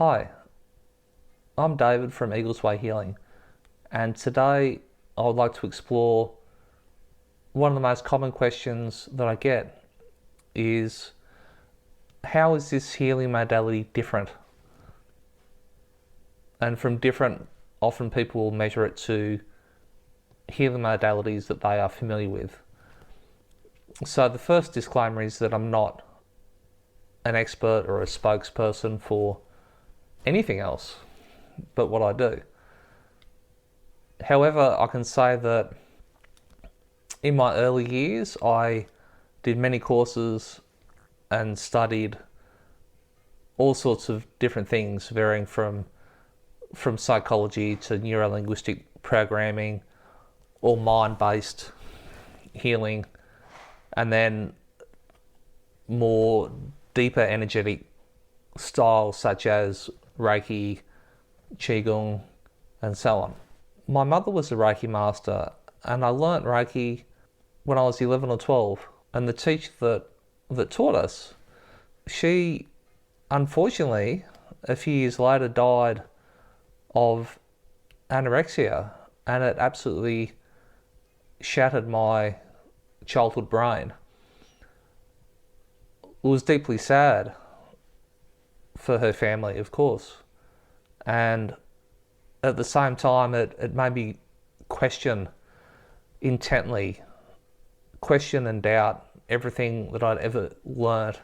Hi, I'm David from Eagles Way Healing, and today I would like to explore one of the most common questions that I get is, how is this healing modality different? And from different, often people will measure it to healing modalities that they are familiar with. So the first disclaimer is that I'm not an expert or a spokesperson for anything else but what I do. However, I can say that in my early years, I did many courses and studied all sorts of different things, varying from psychology to neuro-linguistic programming or mind-based healing, and then more deeper energetic styles such as Reiki, Qigong, and so on. My mother was a Reiki master, and I learnt Reiki when I was 11 or 12. And the teacher that taught us, she unfortunately a few years later died of anorexia, and it absolutely shattered my childhood brain. It was deeply sad for her family, of course, and at the same time it made me question intently, question and doubt everything that I'd ever learnt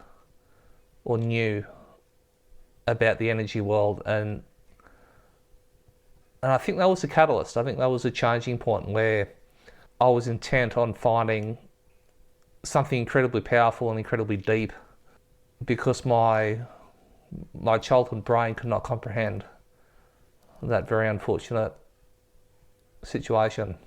or knew about the energy world, and I think that was a catalyst. I think that was a changing point where I was intent on finding something incredibly powerful and incredibly deep, because my childhood brain could not comprehend that very unfortunate situation.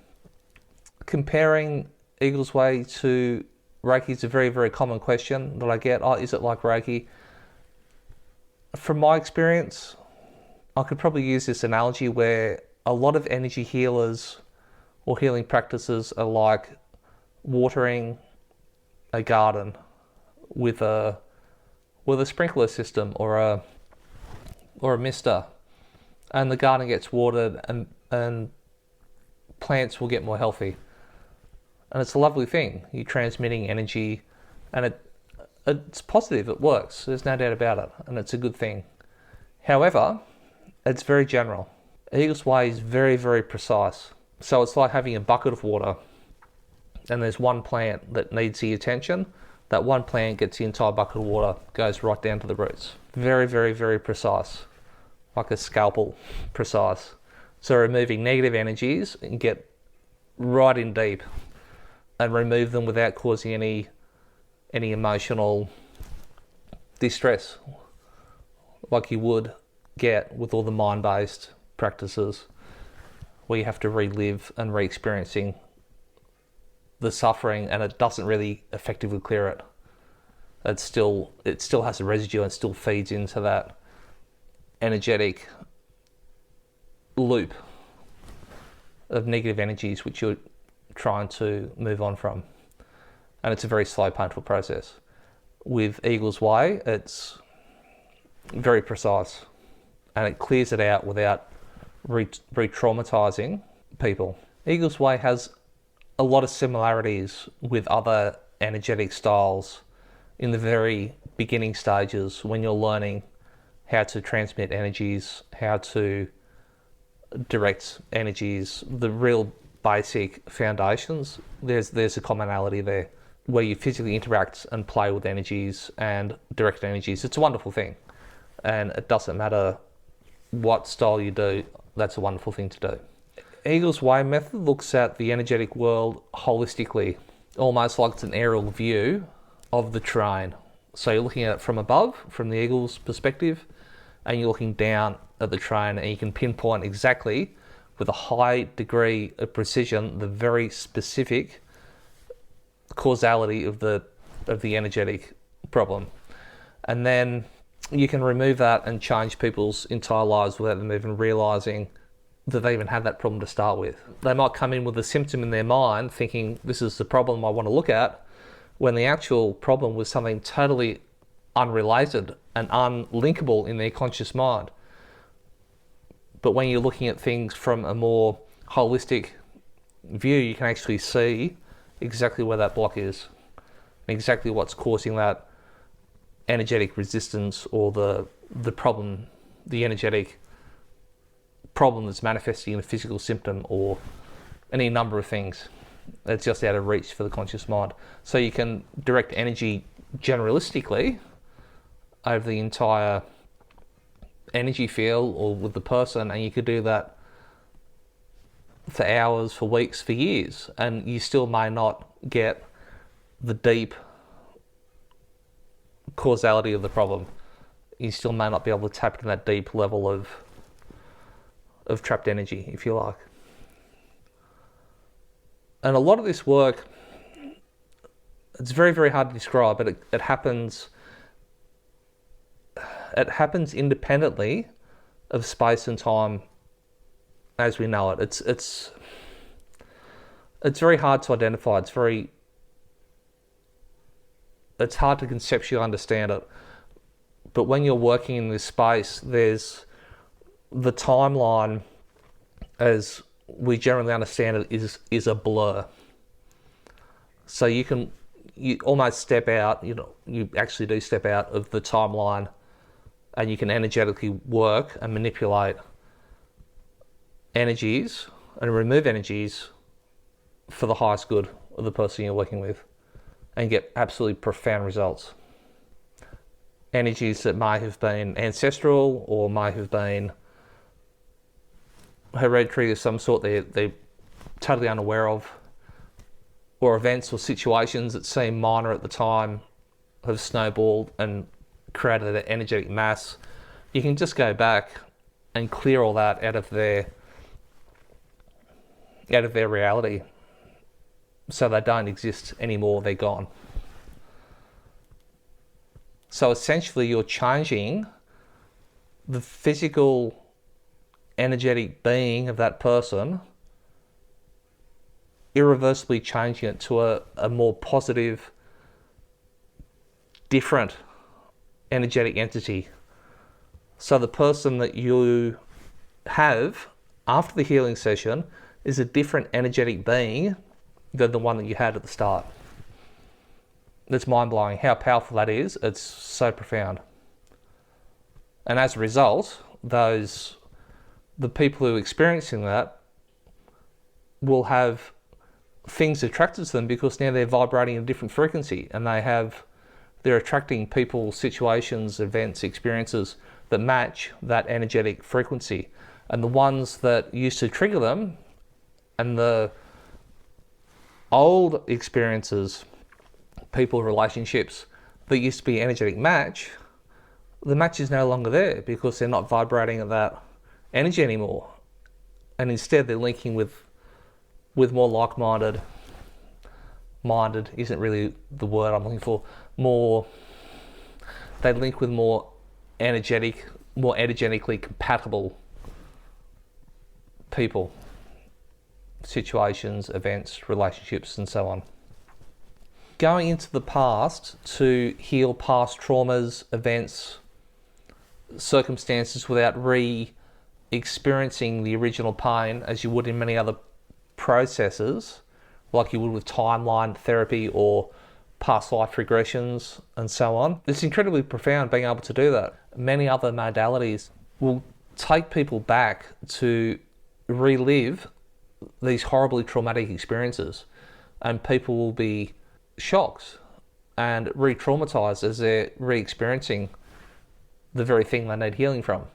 Comparing Eagles Way to Reiki is a very, very common question that I get. Oh, is it like Reiki? From my experience, I could probably use this analogy where a lot of energy healers or healing practices are like watering a garden with a sprinkler system or a mister, and the garden gets watered and plants will get more healthy. And it's a lovely thing. You're transmitting energy, and it's positive, it works, there's no doubt about it, and it's a good thing. However, it's very general. Eagles Way is very, very precise. So it's like having a bucket of water, and there's one plant that needs the attention. That one plant gets the entire bucket of water, goes right down to the roots. Very, very, very precise. Like a scalpel precise. So removing negative energies and get right in deep and remove them without causing any emotional distress like you would get with all the mind-based practices where you have to relive and re-experiencing the suffering, and it doesn't really effectively clear it. It still has a residue and still feeds into that energetic loop of negative energies which you're trying to move on from. And it's a very slow, painful process. With Eagles Way, it's very precise, and it clears it out without re-traumatizing people. Eagles Way has a lot of similarities with other energetic styles in the very beginning stages when you're learning how to transmit energies, how to direct energies, the real basic foundations. There's a commonality there where you physically interact and play with energies and direct energies. It's a wonderful thing, and it doesn't matter what style you do, that's a wonderful thing to do. Eagles Way method looks at the energetic world holistically, almost like it's an aerial view of the terrain. So you're looking at it from above, from the eagle's perspective, and you're looking down at the terrain, and you can pinpoint exactly, with a high degree of precision, the very specific causality of the energetic problem. And then you can remove that and change people's entire lives without them even realising that they even had that problem to start with. They might come in with a symptom in their mind thinking this is the problem I want to look at, when the actual problem was something totally unrelated and unlinkable in their conscious mind. But when you're looking at things from a more holistic view, you can actually see exactly where that block is, and exactly what's causing that energetic resistance, or the problem, the energetic problem that's manifesting in a physical symptom, or any number of things that's just out of reach for the conscious mind. So you can direct energy generalistically over the entire energy field or with the person, and you could do that for hours, for weeks, for years, and you still may not get the deep causality of the problem. You still may not be able to tap into that deep level of trapped energy, if you like. And a lot of this work, it's very, very hard to describe, but it happens independently of space and time as we know it. It's very hard to identify. It's hard to conceptually understand it. But when you're working in this space, there's the timeline, as we generally understand it, is a blur. So you almost step out, you actually do step out of the timeline, and you can energetically work and manipulate energies and remove energies for the highest good of the person you're working with, and get absolutely profound results. Energies that may have been ancestral or may have been hereditary of some sort, they're totally unaware of, or events or situations that seem minor at the time have snowballed and created an energetic mass. You can just go back and clear all that out of their reality, so they don't exist anymore, they're gone. So essentially you're changing the physical energetic being of that person, irreversibly changing it to a more positive, different energetic entity. So the person that you have after the healing session is a different energetic being than the one that you had at the start. It's mind-blowing how powerful that is. It's so profound. And as a result, the people who are experiencing that will have things attracted to them, because now they're vibrating at a different frequency, and they're attracting people, situations, events, experiences that match that energetic frequency. And the ones that used to trigger them, and the old experiences, people, relationships that used to be energetic match, the match is no longer there, because they're not vibrating at that energy anymore, and instead they're linking with more like-minded. Minded isn't really the word I'm looking for. They link with more energetically compatible people, situations, events, relationships, and so on. Going into the past to heal past traumas, events, circumstances without experiencing the original pain, as you would in many other processes, like you would with timeline therapy or past life regressions and so on. It's incredibly profound being able to do that. Many other modalities will take people back to relive these horribly traumatic experiences, and people will be shocked and re-traumatized as they're re-experiencing the very thing they need healing from.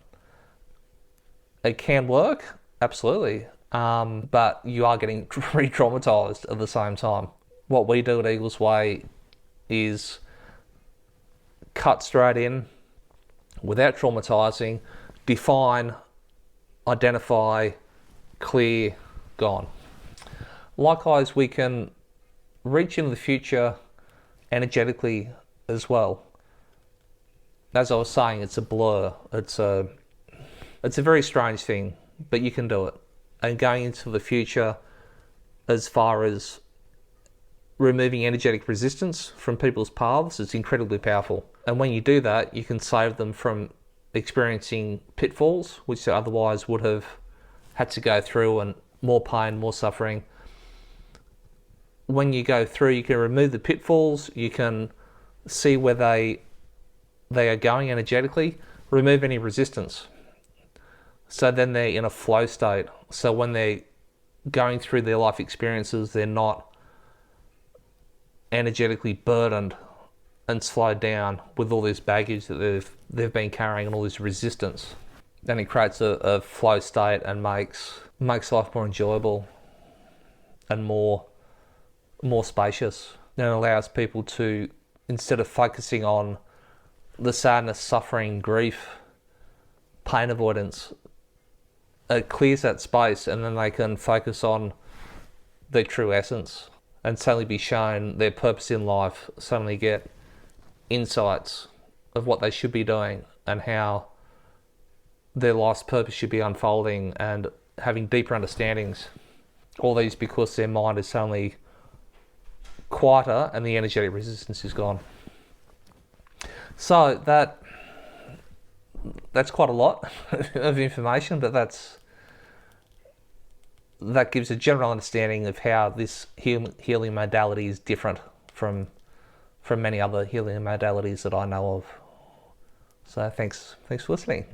It can work, absolutely, but you are getting re-traumatized at the same time. What we do at Eagles Way is cut straight in, without traumatizing, define, identify, clear, gone. Likewise, we can reach into the future energetically as well. As I was saying, it's a blur. It's a very strange thing, but you can do it. And going into the future, as far as removing energetic resistance from people's paths, it's incredibly powerful. And when you do that, you can save them from experiencing pitfalls, which they otherwise would have had to go through, and more pain, more suffering. When you go through, you can remove the pitfalls, you can see where they are going energetically, remove any resistance. So then they're in a flow state. So when they're going through their life experiences, they're not energetically burdened and slowed down with all this baggage that they've been carrying and all this resistance. Then it creates a flow state and makes life more enjoyable and more spacious. Then it allows people to, instead of focusing on the sadness, suffering, grief, pain avoidance, it clears that space, and then they can focus on their true essence and suddenly be shown their purpose in life, suddenly get insights of what they should be doing and how their life's purpose should be unfolding, and having deeper understandings. All these because their mind is suddenly quieter and the energetic resistance is gone. So that's quite a lot of information, but that gives a general understanding of how this healing modality is different from many other healing modalities that I know of. So thanks for listening.